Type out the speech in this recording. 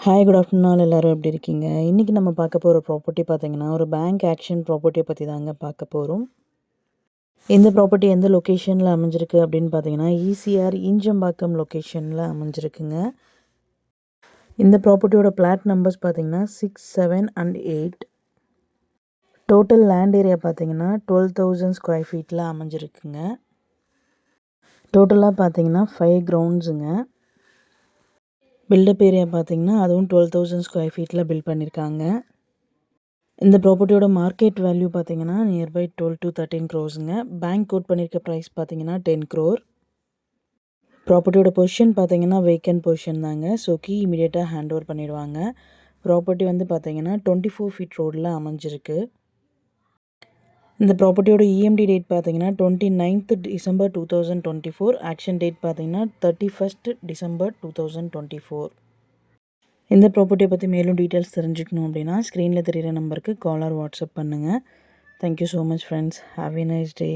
Hi good afternoon எல்லோரும் எப்படி இருக்கீங்க? இன்றைக்கி நம்ம பார்க்க போகிற ப்ராப்பர்ட்டி பார்த்திங்கன்னா ஒரு பேங்க் ஆக்ஷன் ப்ராப்பர்ட்டியை பற்றி தாங்க பார்க்க போகிறோம். இந்த ப்ராப்பர்ட்டி எந்த லொக்கேஷனில் அமைஞ்சிருக்கு அப்படின்னு பார்த்தீங்கன்னா ஈசிஆர் ஈஞ்சம்பாக்கம் லொக்கேஷனில் அமைஞ்சிருக்குங்க. இந்த ப்ராப்பர்ட்டியோட பிளாட் நம்பர்ஸ் பார்த்திங்கன்னா 6, 7 and 8. டோட்டல் லேண்ட் ஏரியா பார்த்திங்கன்னா 12,000 ஸ்கொயர் ஃபீட்டில் அமைஞ்சிருக்குங்க. டோட்டலாக பார்த்திங்கன்னா 5 கிரவுண்ட்ஸுங்க. பில்டப் ஏரியா பார்த்திங்கன்னா அதுவும் 12,000 ஸ்கொயர் ஃபீட்டில் பில்ட் பண்ணியிருக்காங்க. இந்த ப்ராப்பர்ட்டியோட மார்க்கெட் வேல்யூ பார்த்திங்கன்னா nearby 12 to 13 crores. Bank quote பண்ணியிருக்க ப்ரைஸ் பார்த்திங்கன்னா 10 crore. ப்ராப்பர்ட்டியோட பொசிஷன் பார்த்திங்கன்னா வேக்கன்ட் பொசிஷன் தாங்க. ஸோ கீ இமீடியட்டாக ஹேண்ட் ஓவர் பண்ணிடுவாங்க. ப்ராப்பர்ட்டி வந்து பார்த்திங்கன்னா 24 feet ரோடில் அமைஞ்சிருக்கு. இந்த ப்ராப்பர்ட்டியோட இஎம்டி டேட் பார்த்திங்கன்னா 29th December 2024. ஆக்ஷன் டேட் பார்த்திங்கன்னா 31st December 2024. இந்த ப்ராப்பர்ட்டியை பற்றி மேலும் டீட்டெயில்ஸ் தெரிஞ்சுக்கணும் அப்படின்னா ஸ்க்ரீனில் தெரிகிற நம்பருக்கு கால் ஆர் வாட்ஸ்அப் பண்ணுங்கள். Thank you so much friends. Have a nice day.